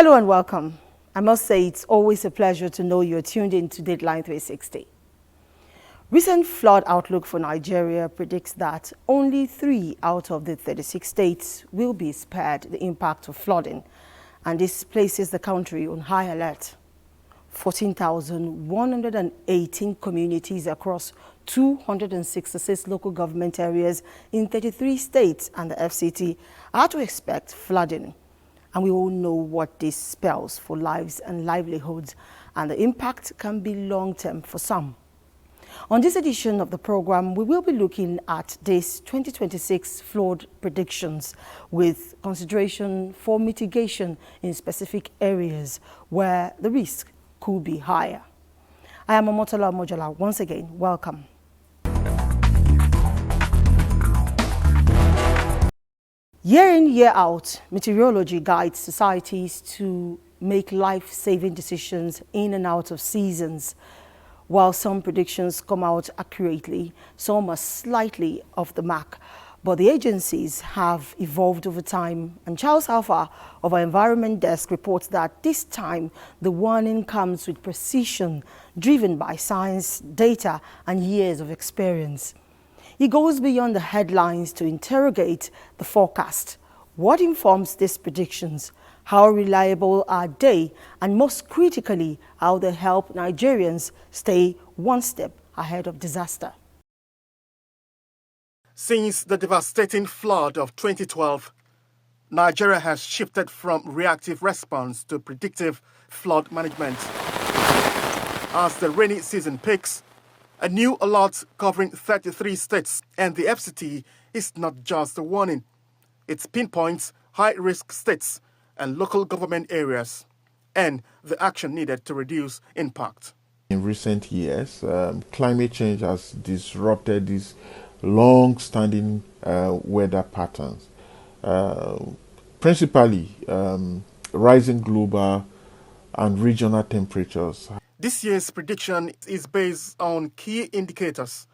Hello and welcome. I must say it's always a pleasure to know you're tuned in to Dateline 360. Recent flood outlook for Nigeria predicts that only 3 out of the 36 states will be spared the impact of flooding, and this places the country on high alert. 14,118 communities across 266 local government areas in 33 states and the FCT are to expect flooding. And we all know what this spells for lives and livelihoods, and the impact can be long-term for some. On this edition of the program, we will be looking at this 2026 flood predictions with consideration for mitigation in specific areas where the risk could be higher. I am Omotola Mojala. Once again, welcome. Year in, year out, meteorology guides societies to make life-saving decisions in and out of seasons. While some predictions come out accurately, some are slightly off the mark. But the agencies have evolved over time, and Charles Alpha of our Environment Desk reports that this time the warning comes with precision, driven by science, data, and years of experience. He goes beyond the headlines to interrogate the forecast. What informs these predictions? How reliable are they? And most critically, how they help Nigerians stay one step ahead of disaster. Since the devastating flood of 2012, Nigeria has shifted from reactive response to predictive flood management. As the rainy season peaks, a new alert covering 33 states and the FCT is not just a warning. It pinpoints high-risk states and local government areas and the action needed to reduce impact. In recent years, climate change has disrupted these long-standing weather patterns, principally rising global and regional temperatures. This year's prediction is based on key indicators: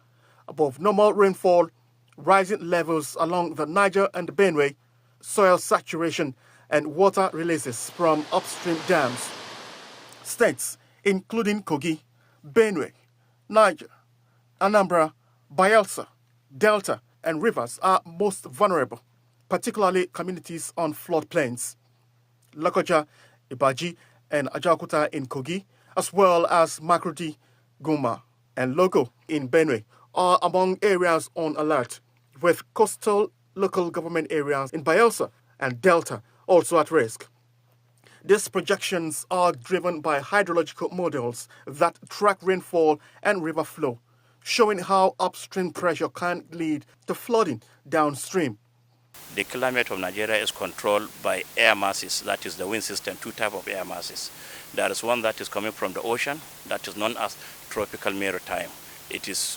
above normal rainfall, rising levels along the Niger and the Benue, soil saturation, and water releases from upstream dams. States including Kogi, Benue, Niger, Anambra, Bayelsa, Delta, and rivers are most vulnerable, particularly communities on floodplains. Lokoja, Ibaji, and Ajaokuta in Kogi, as well as Makurdi, Guma, and Logo in Benue, are among areas on alert, with coastal local government areas in Bayelsa and Delta also at risk. These projections are driven by hydrological models that track rainfall and river flow, showing how upstream pressure can lead to flooding downstream. The climate of Nigeria is controlled by air masses, that is the wind system, 2 types of air masses. There is one that is coming from the ocean, that is known as tropical maritime. It is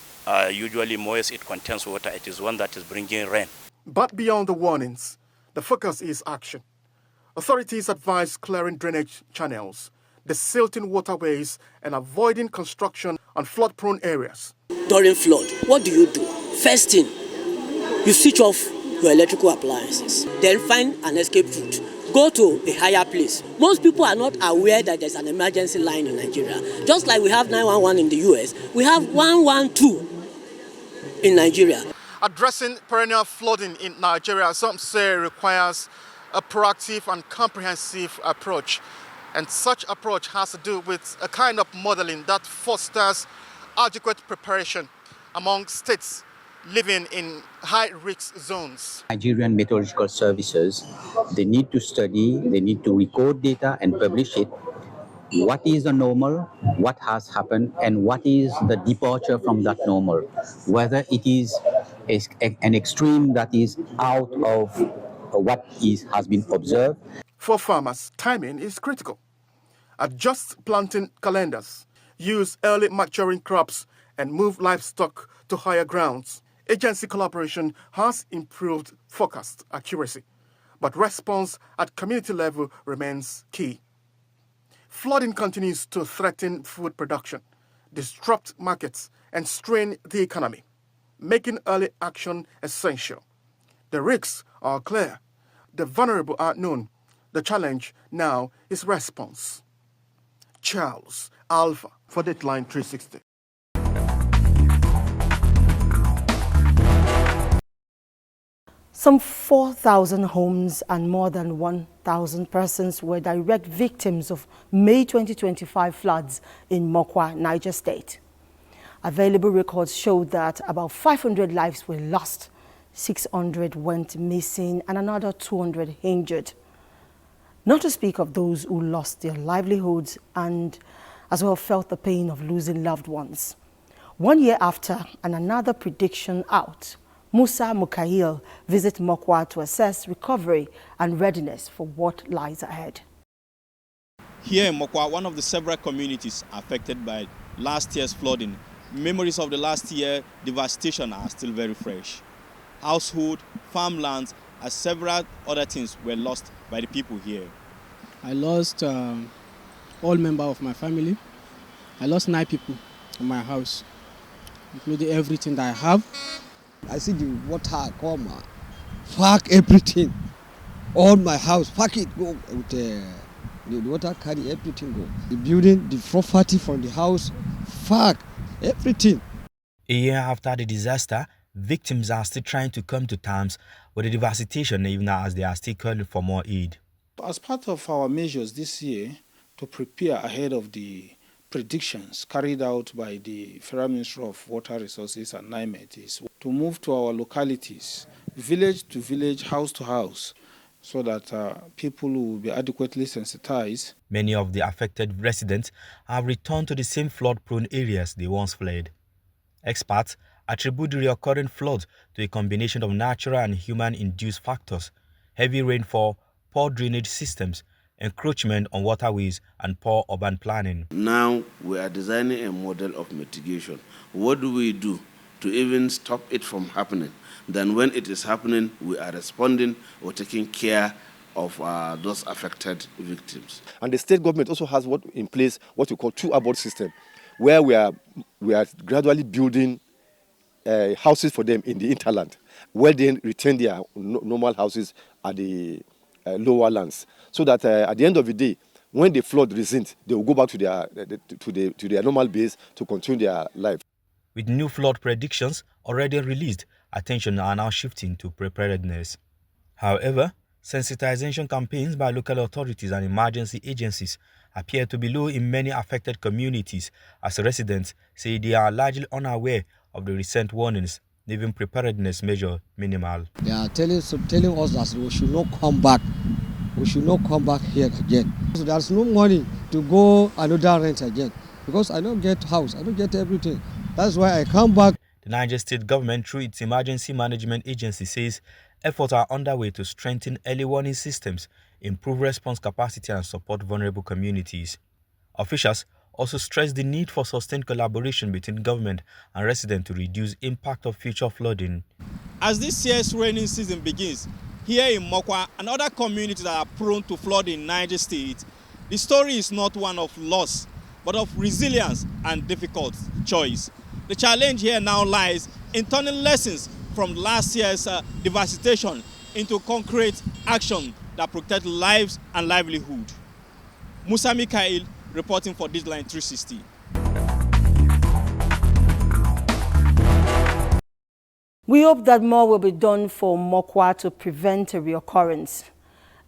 usually moist, it contains water, it is one that is bringing rain. But beyond the warnings, the focus is action. Authorities advise clearing drainage channels, desilting waterways, and avoiding construction on flood-prone areas. During flood, what do? First thing, you switch off your electrical appliances, then find an escape route. Go to a higher place. Most people are not aware that there's an emergency line in Nigeria. Just like we have 911 in the US, we have 112 in Nigeria. Addressing perennial flooding in Nigeria, some say, requires a proactive and comprehensive approach. And such approach has to do with a kind of modeling that fosters adequate preparation among states living in high-risk zones. Nigerian meteorological services, they need to study, they need to record data and publish it. What is the normal, what has happened, and what is the departure from that normal? Whether it is an extreme that is out of what has been observed. For farmers, timing is critical. Adjust planting calendars, use early maturing crops, and move livestock to higher grounds. Agency collaboration has improved forecast accuracy, but response at community level remains key. Flooding continues to threaten food production, disrupt markets, and strain the economy, making early action essential. The risks are clear, the vulnerable are known, The challenge now is response. Charles Alpha for Dateline 360. Some 4,000 homes and more than 1,000 persons were direct victims of May 2025 floods in Mokwa, Niger State. Available records show that about 500 lives were lost, 600 went missing, and another 200 injured. Not to speak of those who lost their livelihoods and as well felt the pain of losing loved ones. 1 year after, and another prediction out, Musa Mukail visit Mokwa to assess recovery and readiness for what lies ahead. Here in Mokwa, one of the several communities affected by last year's flooding, memories of the last year devastation are still very fresh. Household, farmlands, and several other things were lost by the people here. I lost all members of my family. I lost 9 people in my house, including everything that I have. I see the water come, fuck everything. All my house, fuck it, go. With, the water carry everything go. The building, the property from the house, fuck everything. A year after the disaster, victims are still trying to come to terms with the devastation even as they are still calling for more aid. As part of our measures this year to prepare ahead of the predictions carried out by the Federal Ministry of Water Resources and NIMET is to move to our localities, village to village, house to house, so that people will be adequately sensitized. Many of the affected residents have returned to the same flood-prone areas they once fled. Experts attribute the recurrent floods to a combination of natural and human-induced factors: heavy rainfall, poor drainage systems, encroachment on waterways, and poor urban planning. Now we are designing a model of mitigation. What do we do to even stop it from happening? Then when it is happening, we are responding or taking care of those affected victims. And the state government also has in place what we call 2 abort system, where we are gradually building houses for them in the hinterland, where they retain their normal houses at the lower lands, so that at the end of the day, when the flood recedes, they will go back to their normal base to continue their life. With new flood predictions already released, attention are now shifting to preparedness. However, sensitization campaigns by local authorities and emergency agencies appear to be low in many affected communities, as residents say they are largely unaware of the recent warnings, leaving preparedness measures minimal. They are telling us that we should not come back. We should not come back here again. So there's no money to go another rent again, because I don't get house, I don't get everything. That's why I come back. The Niger State government, through its Emergency Management Agency, says efforts are underway to strengthen early warning systems, improve response capacity, and support vulnerable communities. Officials also stress the need for sustained collaboration between government and residents to reduce impact of future flooding. As this year's rainy season begins, here in Mokwa and other communities that are prone to flood in Niger State, the story is not one of loss, but of resilience and difficult choice. The challenge here now lies in turning lessons from last year's devastation into concrete action that protect lives and livelihood. Musa Mikhail reporting for DATELINE 360. We hope that more will be done for Mokwa to prevent a reoccurrence.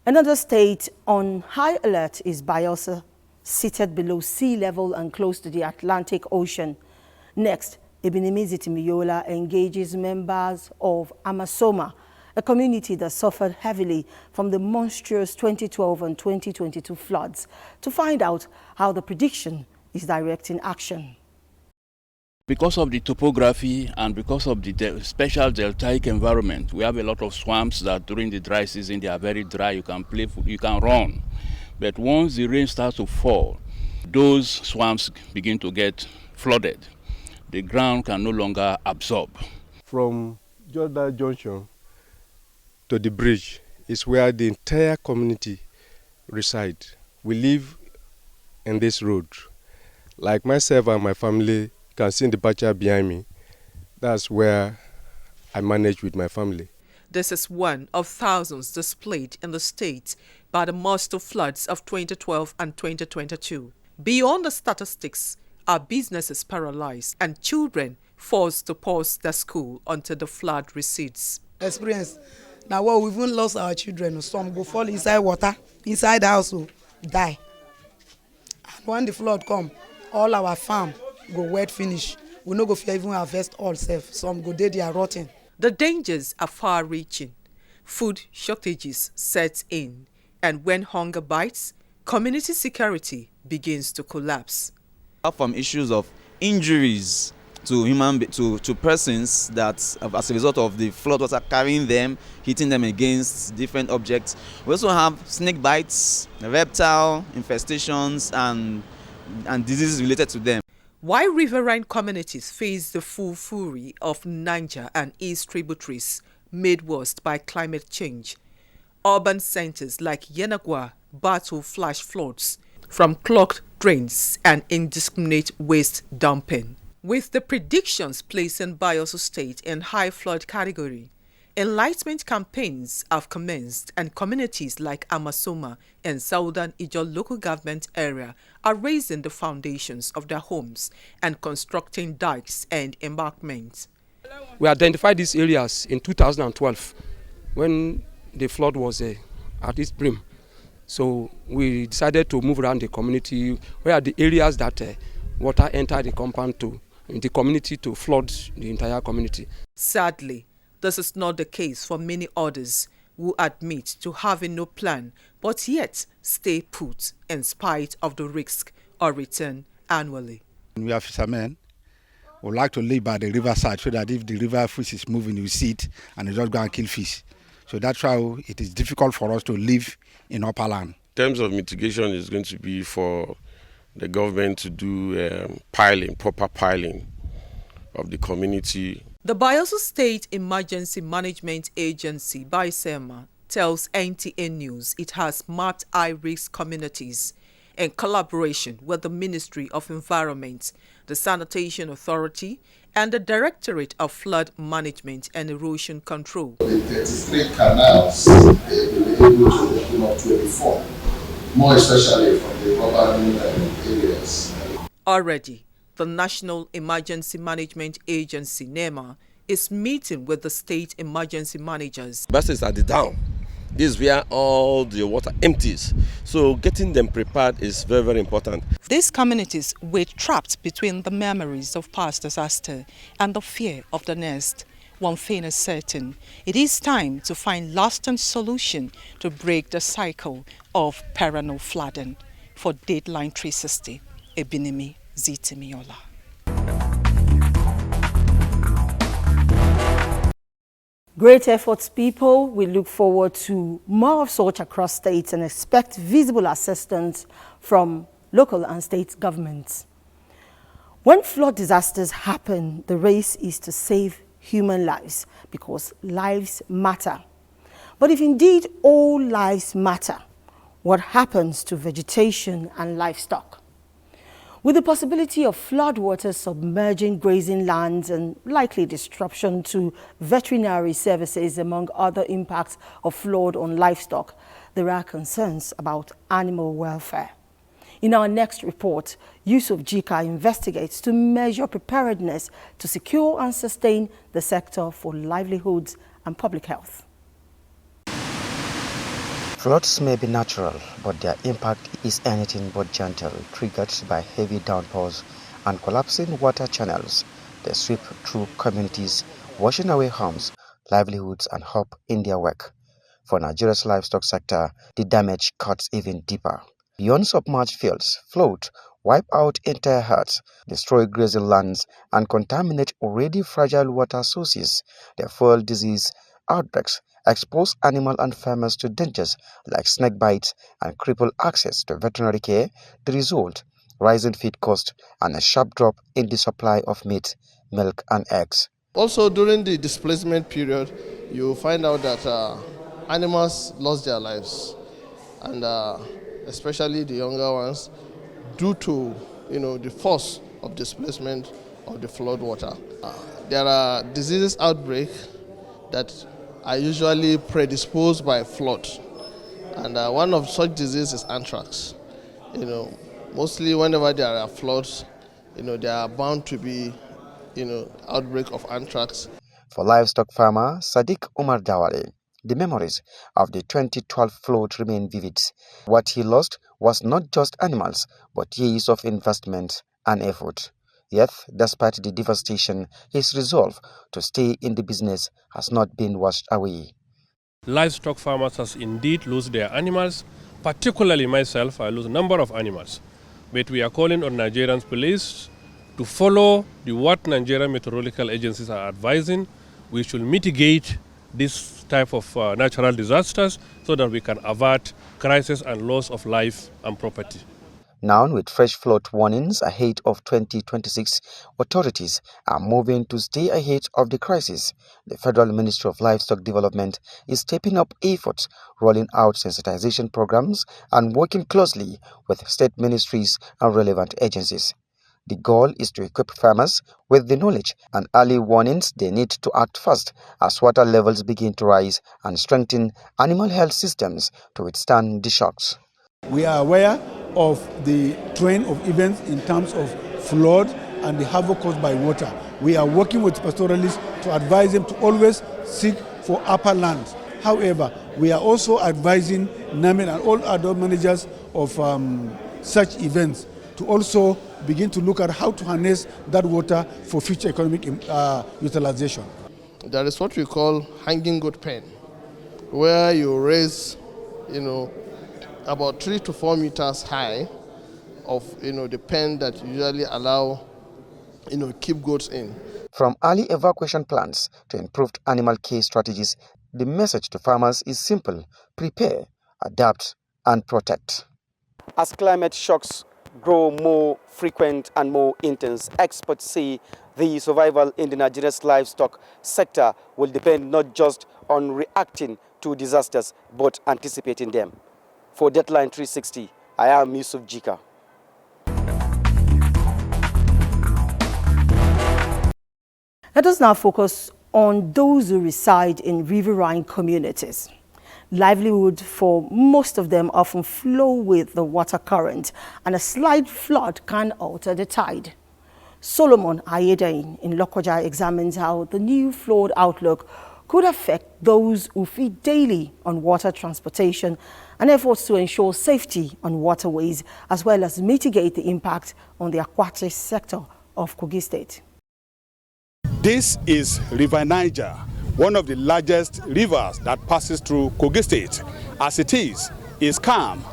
Another state on high alert is Bayelsa, seated below sea level and close to the Atlantic Ocean. Next, Ebenimizi Timiyola engages members of Amasoma, a community that suffered heavily from the monstrous 2012 and 2022 floods, to find out how the prediction is directing action. Because of the topography and because of the special deltaic environment, we have a lot of swamps that during the dry season they are very dry. You can play, you can run. But once the rain starts to fall, those swamps begin to get flooded. The ground can no longer absorb. From Jordan Junction to the bridge is where the entire community reside. We live in this road. Like myself and my family, you can see the picture behind me. That's where I manage with my family. This is one of thousands displayed in the state by the monster floods of 2012 and 2022. Beyond the statistics, are businesses paralyzed and children forced to pause their school until the flood recedes. Experience. Now, well, we've even lost our children. Some go fall inside water, inside the house, die. And when the flood come, all our farm go wet finish. We no go fear even harvest all self. Some go dead, they are rotten. The dangers are far-reaching. Food shortages set in, and when hunger bites, community security begins to collapse. From issues of injuries to persons that, as a result of the flood water carrying them, hitting them against different objects. We also have snake bites, reptile infestations, and diseases related to them. While riverine communities face the full fury of Niger and East tributaries made worse by climate change, urban centers like Yenagua battle flash floods from clogged drains and indiscriminate waste dumping. With the predictions placing Bayelsa State in high flood category, enlightenment campaigns have commenced, and communities like Amasoma and Southern Ijaw local government area are raising the foundations of their homes and constructing dikes and embankments. We identified these areas in 2012 when the flood was at its brim. So we decided to move around the community where are the areas that water entered the compound in the community to flood the entire community. Sadly, this is not the case for many others who admit to having no plan but yet stay put in spite of the risk or return annually. We are fishermen. We like to live by the riverside so that if the river fish is moving, you see it and you just go and kill fish. So that's why it is difficult for us to live in upper land. In terms of mitigation, is going to be for the government to do proper piling of the community. The Bayelsa State Emergency Management Agency, BAESEMA, tells NTA News it has mapped high-risk communities in collaboration with the Ministry of Environment, the Sanitation Authority, and the Directorate of Flood Management and Erosion Control. The 33 canals, they will be able to open up 24, more especially from the urban areas. Already, the National Emergency Management Agency, NEMA, is meeting with the state emergency managers. Buses at the dam. This is where all the water empties. So getting them prepared is very, very important. These communities were trapped between the memories of past disaster and the fear of the next. One thing is certain, it is time to find lasting solution to break the cycle of perennial flooding. For Dateline 360, Ebinimi Zitimiola. Great efforts, people. We look forward to more of such across states and expect visible assistance from local and state governments. When flood disasters happen, the race is to save human lives because lives matter. But if indeed all lives matter, what happens to vegetation and livestock? With the possibility of floodwaters submerging grazing lands and likely disruption to veterinary services, among other impacts of flood on livestock, there are concerns about animal welfare. In our next report, Yusuf Jika investigates to measure preparedness to secure and sustain the sector for livelihoods and public health. Floods may be natural, but their impact is anything but gentle, triggered by heavy downpours and collapsing water channels. They sweep through communities, washing away homes, livelihoods, and hope in their work. For Nigeria's livestock sector, the damage cuts even deeper. Beyond submerged fields, flood wipe out entire herds, destroy grazing lands, and contaminate already fragile water sources. Their fuel disease outbreaks expose animal and farmers to dangers like snake bites and cripple access to veterinary care. The result, rising feed cost and a sharp drop in the supply of meat, milk and eggs. Also during the displacement period, you find out that animals lost their lives, and especially the younger ones, due to the force of displacement of the flood water. There are diseases outbreak that are usually predisposed by flood. And one of such diseases is anthrax. Mostly whenever there are floods, there are bound to be, outbreak of anthrax. For livestock farmer Sadiq Umar Dawale, the memories of the 2012 flood remain vivid. What he lost was not just animals, but years of investment and effort. Yet, despite the devastation, his resolve to stay in the business has not been washed away. Livestock farmers has indeed lost their animals, particularly myself, I lose a number of animals. But we are calling on Nigerian police to follow what Nigerian meteorological agencies are advising. We should mitigate this type of natural disasters so that we can avert crisis and loss of life and property. Now, with fresh flood warnings ahead of 2026, authorities are moving to stay ahead of the crisis. The Federal Ministry of Livestock Development is stepping up efforts, rolling out sensitization programs and working closely with state ministries and relevant agencies. The goal is to equip farmers with the knowledge and early warnings they need to act fast as water levels begin to rise and strengthen animal health systems to withstand the shocks. We are aware of the trend of events in terms of flood and the havoc caused by water. We are working with pastoralists to advise them to always seek for upper lands. However, we are also advising NAMED and all other managers of such events to also begin to look at how to harness that water for future economic utilization. There is what we call hanging goat pen, where you raise, about 3 to 4 meters high of, the pen that usually allow, keep goats in. From early evacuation plans to improved animal care strategies, the message to farmers is simple: prepare, adapt, and protect. As climate shocks grow more frequent and more intense, experts say the survival in the Nigeria's livestock sector will depend not just on reacting to disasters, but anticipating them. For DATELINE360, I am Yusuf Jika. Let us now focus on those who reside in riverine communities. Livelihood for most of them often flow with the water current, and a slight flood can alter the tide. Solomon Ayedain in Lokoja examines how the new flood outlook could affect those who feed daily on water transportation and efforts to ensure safety on waterways, as well as mitigate the impact on the aquatic sector of Kogi State. This is River Niger, one of the largest rivers that passes through Kogi State. As it is calm,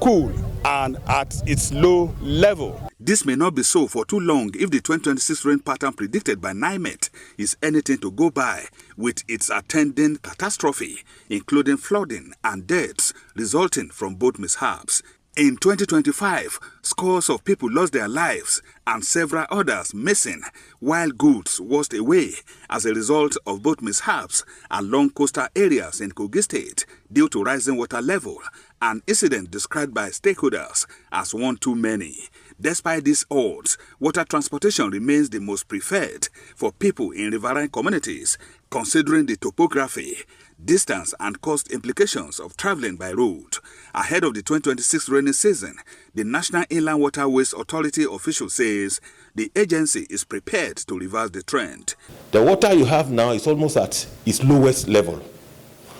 cool, and at its low level. This may not be so for too long if the 2026 rain pattern predicted by NIMET is anything to go by, with its attending catastrophe, including flooding and deaths resulting from boat mishaps. In 2025, scores of people lost their lives and several others missing, while goods washed away as a result of boat mishaps along coastal areas in Kogi State due to rising water level, an incident described by stakeholders as one too many. Despite these odds, water transportation remains the most preferred for people in riverine communities, considering the topography, distance and cost implications of traveling by road. Ahead of the 2026 rainy season, the National Inland Waterways Authority official says the agency is prepared to reverse the trend. The water you have now is almost at its lowest level.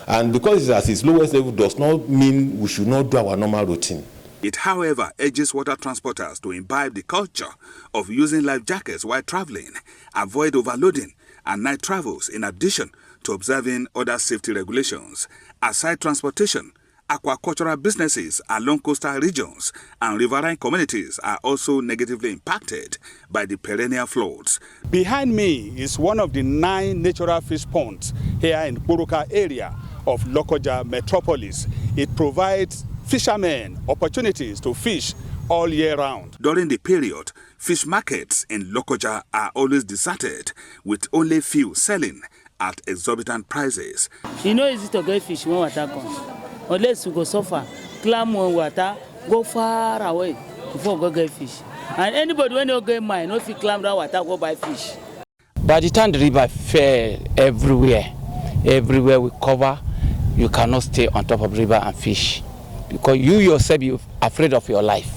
And because it's at its lowest level does not mean we should not do our normal routine. It, however, urges water transporters to imbibe the culture of using life jackets while traveling, avoid overloading and night travels, in addition to observing other safety regulations. Aside transportation, aquacultural businesses along coastal regions and riverine communities are also negatively impacted by the perennial floods. Behind me is one of the 9 natural fish ponds here in Buruka area of Lokoja metropolis. It provides fishermen opportunities to fish all year round. During the period, fish markets in Lokoja are always deserted, with only few selling at exorbitant prices. You know, easy to get fish when water comes. Unless you go suffer, climb on water, go far away before go get fish. And anybody when you get mine, if you climb that water, go buy fish. By the time the river fair everywhere we cover, you cannot stay on top of the river and fish. because you yourself you're afraid of your life.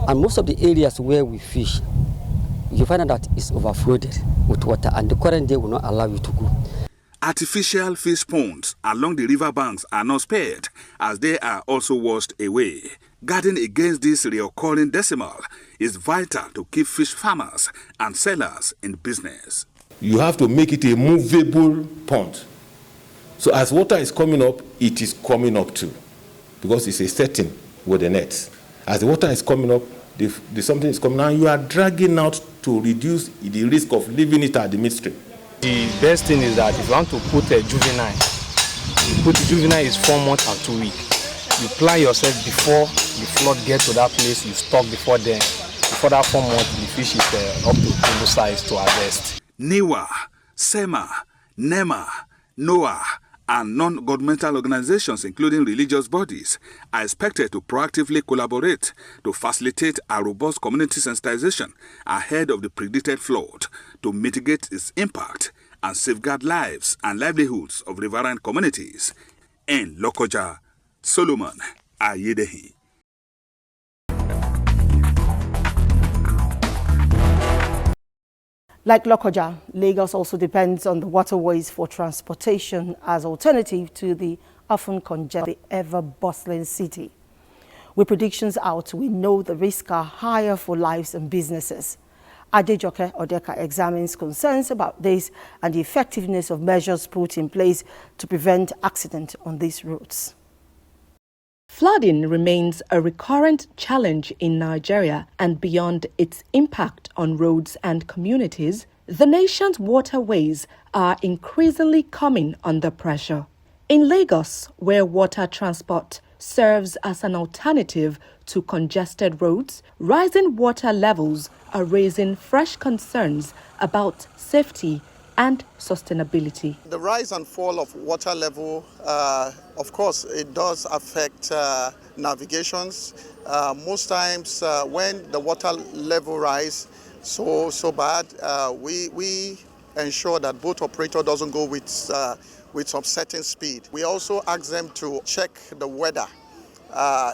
And most of the areas where we fish, you find out that it's overflooded with water, and the current day will not allow you to go. Artificial fish ponds along the river banks are not spared, as they are also washed away. Guarding against this recurring decimal is vital to keep fish farmers and sellers in business. You have to make it a movable pond. So as water is coming up, it is coming up too, because it's a setting with the nets. As the water is coming up, the something is coming out, you are dragging out to reduce the risk of leaving it at the midstream. The best thing is that if you want to put a juvenile, you put juvenile is 4 months and 2 weeks. You plan yourself before the flood gets to that place, you stop before then. Before that 4 months, the fish is up to full size to harvest. NIWA, SEMA, NEMA, NOAA, and non-governmental organizations, including religious bodies, are expected to proactively collaborate to facilitate a robust community sensitization ahead of the predicted flood to mitigate its impact and safeguard lives and livelihoods of riverine communities. In Lokoja, Solomon Ayedehi. Like Lokoja, Lagos also depends on the waterways for transportation as alternative to the often congested, ever-bustling city. With predictions out, we know the risks are higher for lives and businesses. Adejoke Odeka examines concerns about this and the effectiveness of measures put in place to prevent accidents on these routes. Flooding remains a recurrent challenge in Nigeria, and beyond its impact on roads and communities, the nation's waterways are increasingly coming under pressure. In Lagos, where water transport serves as an alternative to congested roads, rising water levels are raising fresh concerns about safety and sustainability. The rise and fall of water level, of course, it does affect navigations. Most times when the water level rise so bad, we ensure that boat operator doesn't go with some certain speed. We also ask them to check the weather.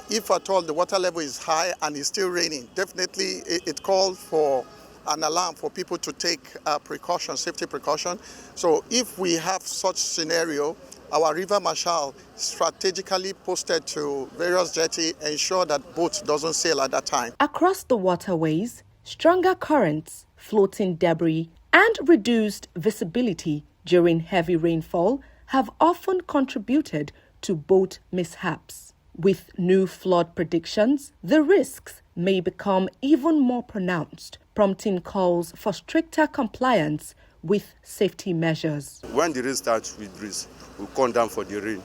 If at all the water level is high and it's still raining, definitely it calls for an alarm for people to take safety precaution. So if we have such scenario, our river marshal strategically posted to various jetty ensure that boats doesn't sail at that time. Across the waterways, stronger currents, floating debris, and reduced visibility during heavy rainfall have often contributed to boat mishaps. With new flood predictions, the risks may become even more pronounced, prompting calls for stricter compliance with safety measures. When the rain starts with breeze, we'll come down for the rain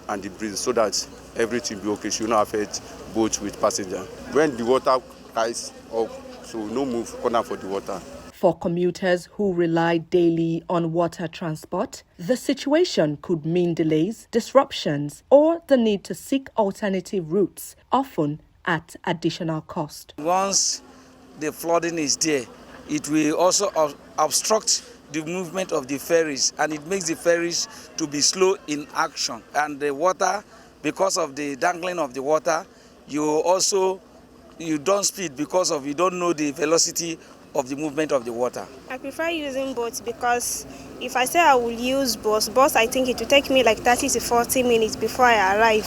and the breeze so that everything will be okay. Should not affect boats with passengers. When the water rise up, so no move, come down for the water. For commuters who rely daily on water transport, the situation could mean delays, disruptions, or the need to seek alternative routes, often at additional cost. Once the flooding is there, it will also obstruct the movement of the ferries, and it makes the ferries to be slow in action. And the water, because of the dangling of the water, you don't speed because you don't know the velocity of the movement of the water. I prefer using boats because if I say I will use bus, I think it will take me like 30 to 40 minutes before I arrive.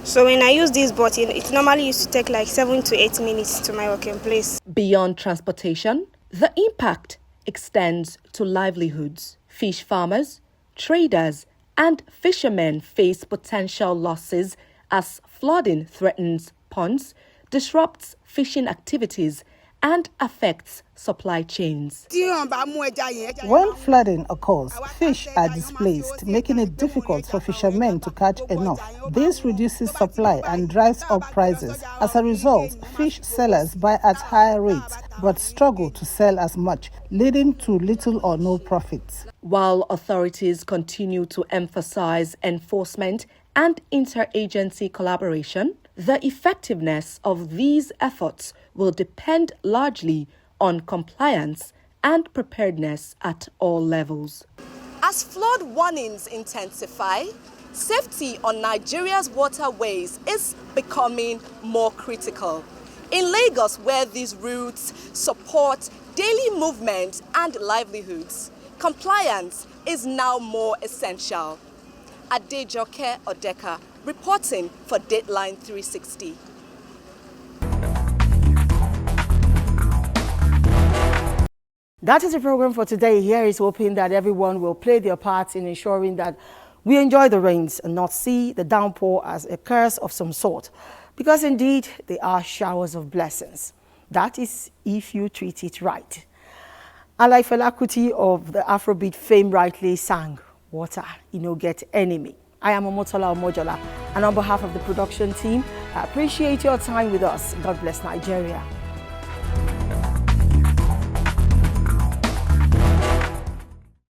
So when I use this boat, it normally used to take like 7 to 8 minutes to my working place. Beyond transportation, the impact extends to livelihoods. Fish farmers, traders, and fishermen face potential losses as flooding threatens ponds, disrupts fishing activities, and affects supply chains. When flooding occurs, fish are displaced, making it difficult for fishermen to catch enough. This reduces supply and drives up prices. As a result, fish sellers buy at higher rates but struggle to sell as much, leading to little or no profits. While authorities continue to emphasize enforcement and interagency collaboration, the effectiveness of these efforts will depend largely on compliance and preparedness at all levels. As flood warnings intensify, safety on Nigeria's waterways is becoming more critical. In Lagos, where these routes support daily movement and livelihoods, compliance is now more essential. Adejoke Odeka reporting for Dateline 360. That is the program for today. Here is hoping that everyone will play their part in ensuring that we enjoy the rains and not see the downpour as a curse of some sort, because indeed they are showers of blessings. That is if you treat it right. And like Fela Kuti of the Afrobeat fame rightly sang, water, you know, get enemy. I am Omotola Omojola, and on behalf of the production team, I appreciate your time with us. God bless Nigeria.